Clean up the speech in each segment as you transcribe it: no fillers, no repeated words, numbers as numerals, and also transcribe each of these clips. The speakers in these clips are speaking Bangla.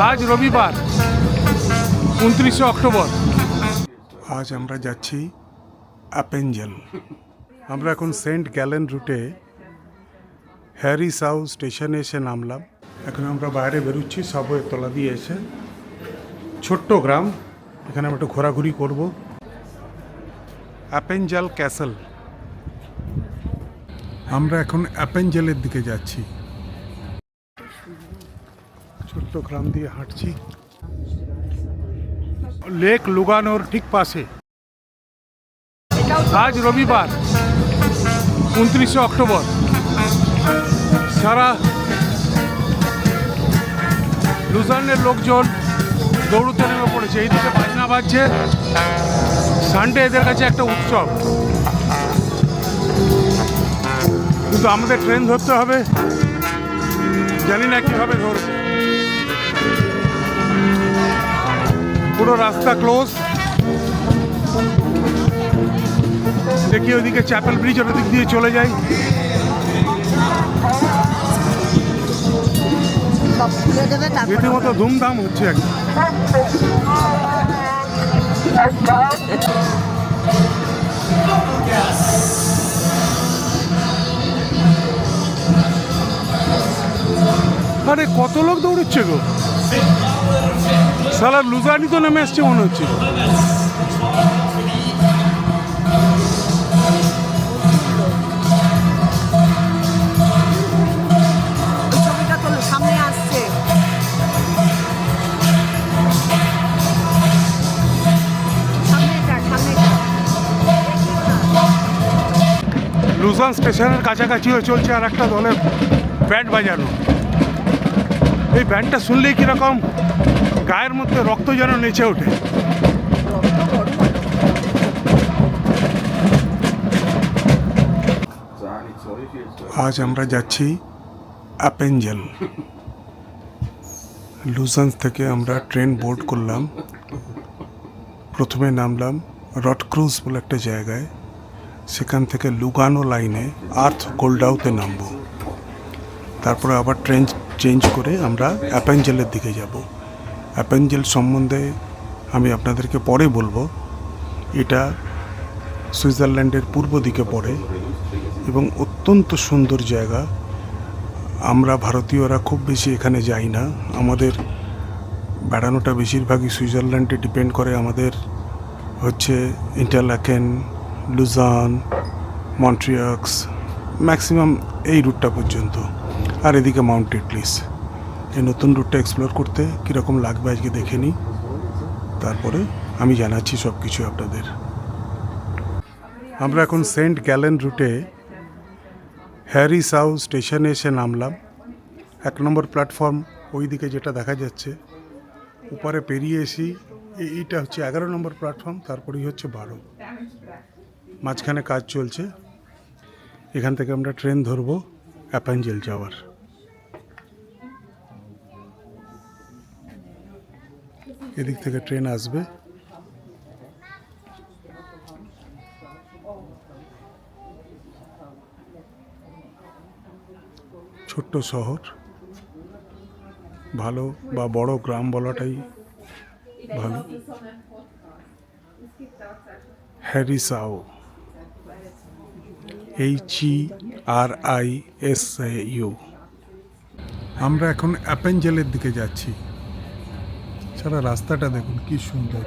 আজ রবিবার 29 অক্টোবর। আজ আমরা যাচ্ছি অ্যাপেঞ্জেল। আমরা এখন সেন্ট গ্যালেন রুটে হ্যারি সাউ স্টেশনে এসে নামলাম। এখন আমরা বাইরে বেরোচ্ছি সাবওয়ের তলা দিয়ে এসে। ছোট্ট গ্রাম, এখানে আমরা একটু ঘোরাঘুরি করব। অ্যাপেঞ্জেল ক্যাসেল। আমরা এখন অ্যাপেঞ্জেলের দিকে যাচ্ছি। ছোট্ট গ্রাম দিয়ে হাঁটছি, লেক লুগানোর ঠিক পাশে। আজ রবিবার 29 অক্টোবর। সারা লুজানের লোকজন দৌড়তে নেমে পড়েছে। এইদিকে বাজনা বাজছে। সানডে এদের কাছে একটা উৎসব, কিন্তু আমাদের ট্রেন ধরতে হবে। জানি না কীভাবে ধরব, পুরো রাস্তা ক্লোজ। দেখি ওইদিকে চ্যাপেল ব্রিজ, ওর দিক দিয়ে চলে যাই। রীতিমতো ধুমধাম হচ্ছে একটা। আরে কত লোক দৌড়চ্ছে গো! সালা লুজানি তো নেমে এসছে মনে হচ্ছে। লুজান স্টেশনের কাছাকাছি হয়ে চলছে আর একটা দলের ব্যান্ড বাজানো। এই ব্যান্ডটা শুনলেই কীরকম গায়ের মধ্যে রক্ত যেন নেচে ওঠে। আজ আমরা যাচ্ছি অ্যাপেঞ্জেল। লুজান থেকে আমরা ট্রেন বোর্ড করলাম। প্রথমে নামলাম রডক্রুজ বলে একটা জায়গায়, সেখান থেকে লুগানো লাইনে আর্থ গোল্ডাউতে নামবো। তারপরে আবার ট্রেন চেঞ্জ করে আমরা অ্যাপেঞ্জেলের দিকে যাব। অ্যাপেঞ্জেল সম্বন্ধে আমি আপনাদেরকে পরে বলবো। এটা সুইজারল্যান্ডের পূর্ব দিকে পড়ে এবং অত্যন্ত সুন্দর জায়গা। আমরা ভারতীয়রা খুব বেশি এখানে যাই না। আমাদের বেড়ানোটা বেশিরভাগই সুইজারল্যান্ডে ডিপেন্ড করে। আমাদের হচ্ছে ইন্টারলাকেন, লুজান, মন্ট্রিয়ক্স, ম্যাক্সিমাম এই রুটটা পর্যন্ত। আর এদিকে মাউন্ট ইটলিস। এই নতুন রুটটা এক্সপ্লোর করতে কীরকম লাগবে আজকে দেখে নিই, তারপরে আমি জানাচ্ছি সব কিছু আপনাদের। আমরা এখন সেন্ট গ্যালেন রুটে হ্যারি সাউ স্টেশনে এসে নামলাম। 1 নম্বর প্ল্যাটফর্ম ওই দিকে যেটা দেখা যাচ্ছে, উপরে পেরিয়ে এসি। এইটা হচ্ছে 11 নম্বর প্ল্যাটফর্ম, তারপরেই হচ্ছে 12। মাঝখানে কাজ চলছে। এখান থেকে আমরা ট্রেন ধরবো অ্যাপেঞ্জেল যাওয়ার। এদিক থেকে ট্রেন আসবে। ছোট্ট শহর, ভালো বা বড় গ্রাম বলাটাই ভালো। Herisau, HERISAU। আমরা এখন অ্যাপেঞ্জেলের দিকে যাচ্ছি। সারা রাস্তাটা দেখুন কি সুন্দর।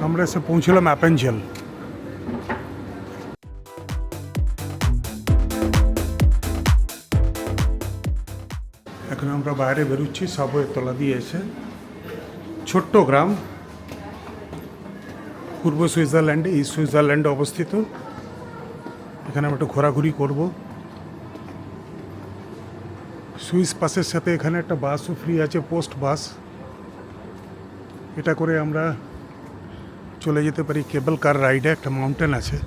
আমরা এসে পৌঁছলাম অ্যাপেঞ্জেল। এখন আমরা বাইরে বেরোচ্ছি সাবওয়ের তলা দিয়ে এসে। ছোট্ট গ্রাম, পূর্ব সুইজারল্যান্ডে, ইস্ট সুইজারল্যান্ডে অবস্থিত। এখানে আমরা একটু ঘোরাঘুরি করব। সুইস পাসের সাথে এখানে একটা বাসও ফ্রি আছে, পোস্ট বাস। এটা করে আমরা চলে যেতে পারি কেবল কার রাইডে। একটা মাউন্টেন আছে।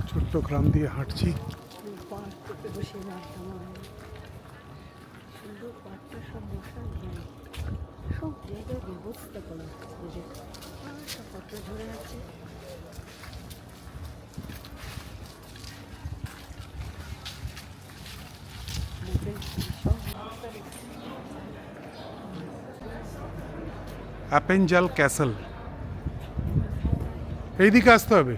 ছোট্ট গ্রাম দিয়ে হাঁটছি। পার্কে বসে রাখতাম আমি। সুন্দর পার্কটা সব বসার যায়, সব জায়গায় ব্যবস্থা করা হচ্ছে। সব পত্র ঝরে আছে। অ্যাপেনজাল ক্যাসেল, এইদিকে আসতে হবে।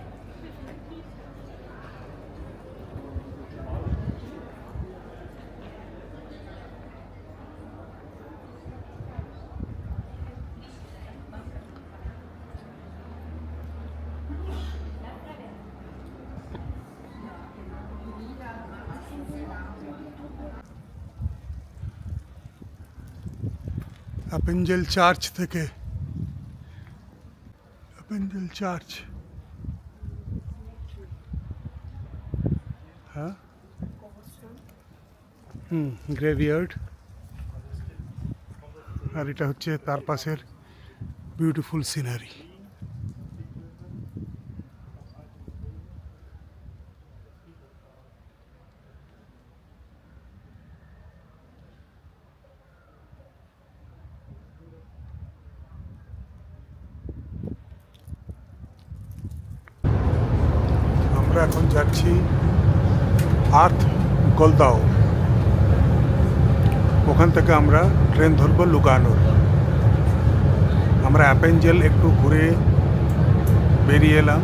অ্যাপেনজেল চার্চ থেকে, অ্যাপেনজেল চার্চ, হ্যাঁ, গ্রেভিয়ার্ড। আর এটা হচ্ছে তার পাশের বিউটিফুল সিনারি। আমরা এখন যাচ্ছি আর্থ গোলদাও। ওখান থেকে আমরা ট্রেন ধরবো লুগানোর। আমরা অ্যাপেনজেল একটু ঘুরে বেরিয়ে এলাম।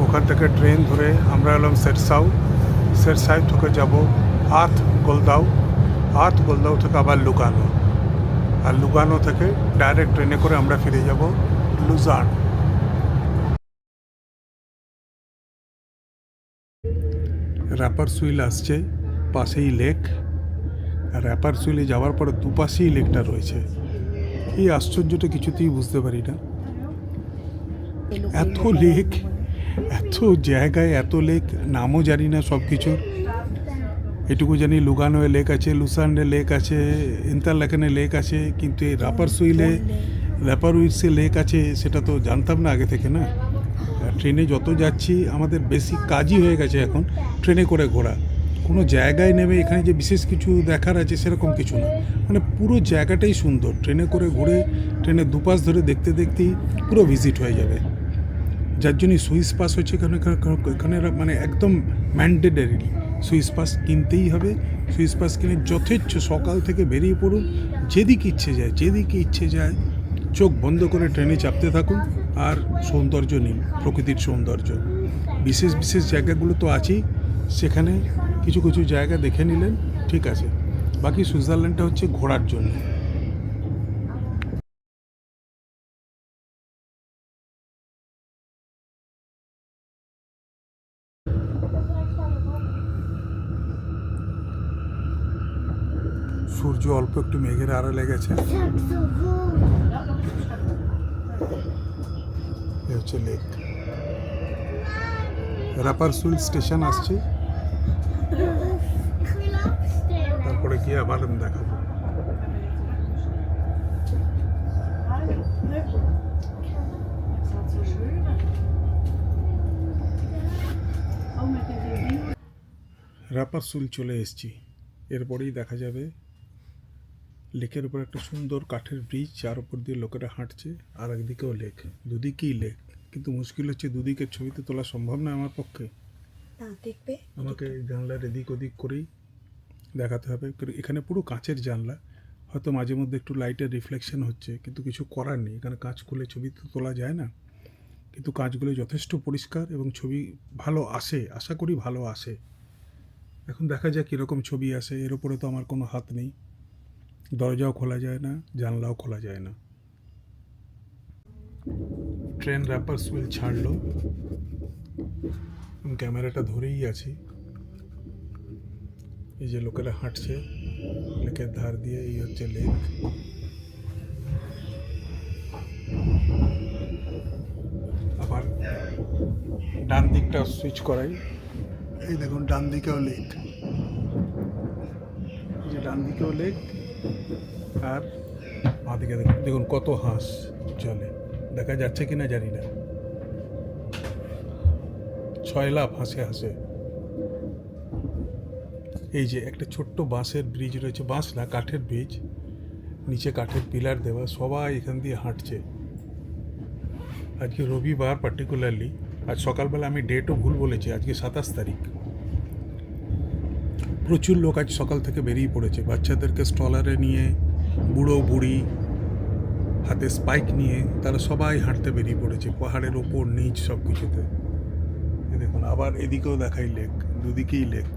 ওখান থেকে ট্রেন ধরে আমরা এলাম সেরসাও। সেরসাও থেকে যাব আর্থ গোলদাও। আর্থ গোলদাও থেকে আবার লুগানো। আর লুগানো থেকে ডাইরেক্ট ট্রেনে করে আমরা ফিরে যাব লুজান। র্যাপার সুইল আসছে, পাশেই লেক। আর র্যাপার সুইলে যাওয়ার পরে দুপাশেই লেকটা রয়েছে। এই আশ্চর্যটা কিছুতেই বুঝতে পারি না। এত লেক, এত জায়গায় এত লেক, নামও জানি না সব কিছুর। এটুকু জানি লুগানোয় লেক আছে, লুসান্ডে লেক আছে, ইন্টারলাকেনে লেক আছে, কিন্তু এই র্যাপার সুইলে, র্যাপার উইলসে লেক আছে সেটা তো জানতাম না আগে থেকে না। ট্রেনে যত যাচ্ছি আমাদের বেসিক কাজই হয়ে গেছে এখন ট্রেনে করে ঘোরা। কোনো জায়গায় নেমে এখানে যে বিশেষ কিছু দেখার আছে সেরকম কিছু না। মানে পুরো জায়গাটাই সুন্দর। ট্রেনে করে ঘুরে ট্রেনের দুপাশ ধরে দেখতে দেখতেই পুরো ভিজিট হয়ে যাবে। যার জন্যই সুইস পাস হচ্ছে এখানে মানে একদম ম্যান্ডেটারি সুইস পাস কিনতেই হবে। সুইস পাস কিনে যথেচ্ছ সকাল থেকে বেরিয়ে পড়ুন, যেদিকে ইচ্ছে যায় চোখ বন্ধ করে ট্রেনে চাপতে থাকুন আর সৌন্দর্য নিন, প্রকৃতির সৌন্দর্য। বিশেষ বিশেষ জায়গাগুলো তো আছেই, সেখানে কিছু কিছু জায়গা দেখে নিলেন, ঠিক আছে। বাকি সুইজারল্যান্ডটা হচ্ছে ঘোরার জন্য। সূর্য অল্প একটু মেঘের আড়ালে গেছে। এ হচ্ছে লেক। র্যাপার সুইল স্টেশন আসছে, তারপরে গিয়ে আবার দেখাবো। র্যাপার সুইল চলে এসেছি। এরপরেই দেখা যাবে লেকের উপর একটা সুন্দর কাঠের ব্রিজ, যার উপর দিয়ে লোকেরা হাঁটছে, আর একদিকেও লেক, দুদিকেই লেক। কিন্তু মুশকিল হচ্ছে দুদিকের ছবিতে তোলা সম্ভব না আমার পক্ষে। দেখবে আমাকে জানলার এদিক ওদিক করেই দেখাতে হবে। এখানে পুরো কাঁচের জানলা, হয়তো মাঝে মধ্যে একটু লাইটের রিফ্লেকশন হচ্ছে, কিন্তু কিছু করার নেই। এখানে কাঁচ খুলে ছবি তো তোলা যায় না, কিন্তু কাঁচগুলো যথেষ্ট পরিষ্কার এবং ছবি ভালো আসে, আশা করি ভালো আসে। এখন দেখা যাক কীরকম ছবি আসে, এর উপরে তো আমার কোনো হাত নেই। দরজাও খোলা যায় না, জানলাও খোলা যায় না। ট্রেন র্যাপার সুইল ছাড়লো, ক্যামেরাটা ধরেই আছি। এই যে লোকেরা হাঁটছে, লেকের ধার দিয়ে এই হচ্ছে লেক। আবার ডান দিকটা সুইচ করাই, এই দেখুন ডান দিকেও লেক, এই যে ডান দিকেও লেক, আর বাঁ দিকে দেখুন, দেখুন কত হাঁস জলে, দেখা যাচ্ছে কিনা জানি না, 6 লাফ হাসে হাসে। এই যে একটা ছোট্ট বাঁশের ব্রিজ রয়েছে, বাঁশ না কাঠের ব্রিজ, নিচে কাঠের পিলার দেওয়া, সবাই এখান দিয়ে হাঁটছে। আজকে রবিবার পার্টিকুলারলি, আজ সকালবেলা আমি ডেটও ভুল বলেছি, আজকে 27 তারিখ। প্রচুর লোক আজ সকাল থেকে বেরিয়ে পড়েছে, বাচ্চাদেরকে স্টলারে নিয়ে, বুড়ো বুড়ি হাতে স্পাইক নিয়ে তারা সবাই হাঁটতে বেরিয়ে পড়েছে পাহাড়ের ওপর নিচ সব কিছুতে। দেখুন আবার এদিকেও দেখাই লেক, দুদিকেই লেক,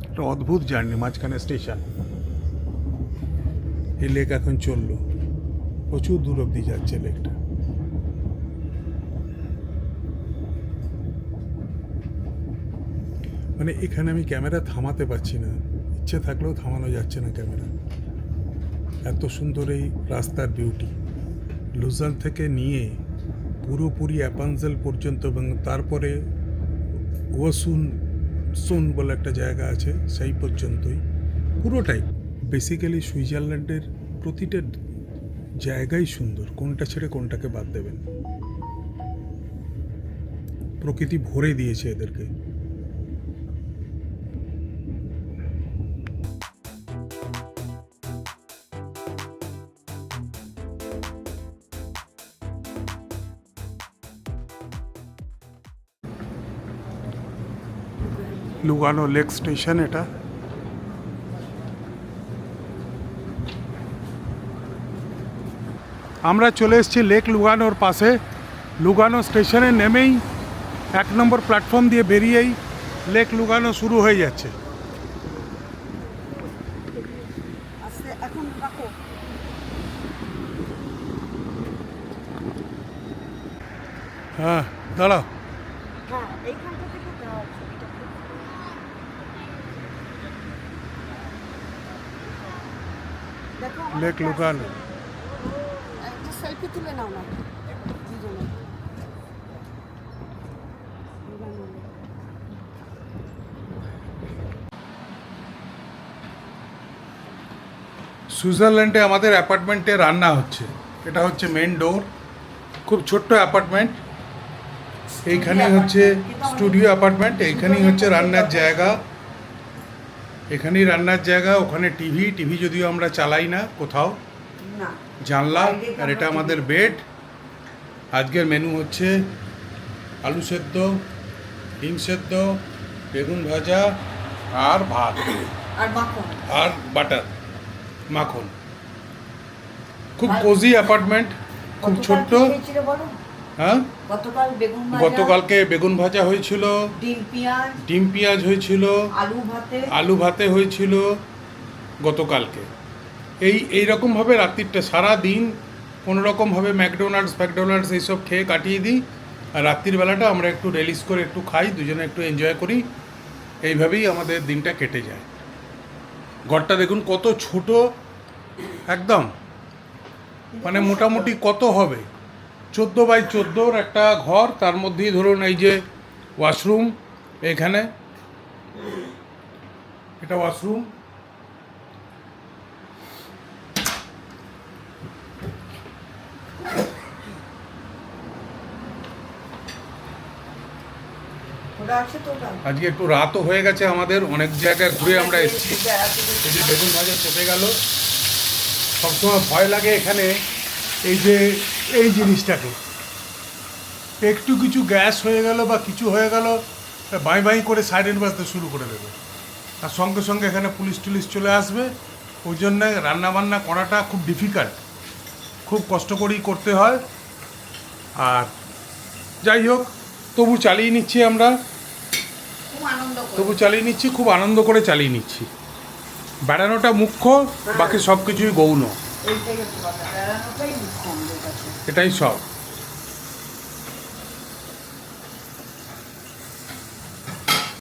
একটা অদ্ভুত জার্নি, মাঝখানে স্টেশন। এই লেক এখন চললো, প্রচুর দূর অব্দি যাচ্ছে লেকটা। মানে এখানে আমি ক্যামেরা থামাতে পারছি না, ইচ্ছে থাকলেও থামানো যাচ্ছে না ক্যামেরা, এত সুন্দর এই রাস্তার বিউটি। লুজান থেকে নিয়ে পুরোপুরি অ্যাপানজেল পর্যন্ত, এবং তারপরে ওয়াসুন বলে একটা জায়গা আছে, সেই পর্যন্তই পুরোটাই। বেসিক্যালি সুইজারল্যান্ডের প্রতিটা জায়গাই সুন্দর, কোনটা ছেড়ে কোনটাকে বাদ দেবেন, প্রকৃতি ভরে দিয়েছে এদেরকে। লুগানো লেক স্টেশন এটা। আমরা চলে এসেছি লেক লুগানোর পাশে। লুগানো স্টেশনে নেমেই 1 নম্বর প্ল্যাটফর্ম দিয়ে বেরিয়েই লেক লুগানো শুরু হয়ে যাচ্ছে। এখন রাখো। হ্যাঁ দাঁড়াও, হ্যাঁ এইখানটা থেকে যাওয়া ছবিটাকে। দেখো লেক লুগানো। একটা সেলফি তুলে নাও না দুজনে। সুইজারল্যান্ডে আমাদের অ্যাপার্টমেন্টে রান্না হচ্ছে, এটা হচ্ছে মেন ডোর, খুব ছোট্ট অ্যাপার্টমেন্ট। এইখানে হচ্ছে স্টুডিও অ্যাপার্টমেন্ট, এইখানেই হচ্ছে রান্নার জায়গা, এখানেই রান্নার জায়গা, ওখানে টিভি যদিও আমরা চালাই না কোথাও, না জানলা, আর এটা আমাদের বেড। আজকের মেনু হচ্ছে আলু সেদ্ধ, ডিম সেদ্ধ, বেগুন ভাজা আর ভাত আর মাখন আর বাটার মাখন। খুব কোজি অ্যাপার্টমেন্ট, খুব ছোট্ট। বলো হ্যাঁ, গতকাল বেগুন ভাজা, গতকালকে বেগুন ভাজা হয়েছিল, ডিম পেঁয়াজ হয়েছিল, আলু ভাতে হয়েছিল গতকালকে। এই রকমভাবে রাত্রিটা সারা দিন কোনো রকমভাবে ম্যাকডোনাল্ডস এইসব খেয়ে কাটিয়ে দিই, আর রাত্রির বেলাটা আমরা একটু রিলিজ করে একটু খাই, দুজনে একটু এনজয় করি, এইভাবেই আমাদের দিনটা কেটে যায়। ঘরটা দেখুন কত ছোট, একদম মানে মোটামুটি কত হবে 14x14 একটা ঘর, তার মধ্যেই ধরুন এই যে ওয়াশরুম, এখানে এটা ওয়াশরুম, আজকে একটু রাতও হয়ে গেছে আমাদের, অনেক জায়গায় ঘুরে আমরা এসেছি। এই যে বেগুন ভাজা চেপে গেল, সবসময় ভয় লাগে এখানে এই জিনিসটাকে, একটু কিছু গ্যাস হয়ে গেল বা কিছু হয়ে গেল, বাই বাই করে সাইরেন বাজতে শুরু করে দেবে, আর সঙ্গে সঙ্গে এখানে পুলিশ চলে আসবে। ওই জন্য রান্নাবান্না করাটা খুব ডিফিকাল্ট, খুব কষ্ট করেই করতে হয়। আর যাই হোক, তবু চালিয়ে নিচ্ছি আমরা, খুব আনন্দ করে চালিয়ে নিচ্ছি। বেড়ানোটা মুখ্য, বাকি সব কিছুই গৌণ, এটাই সব।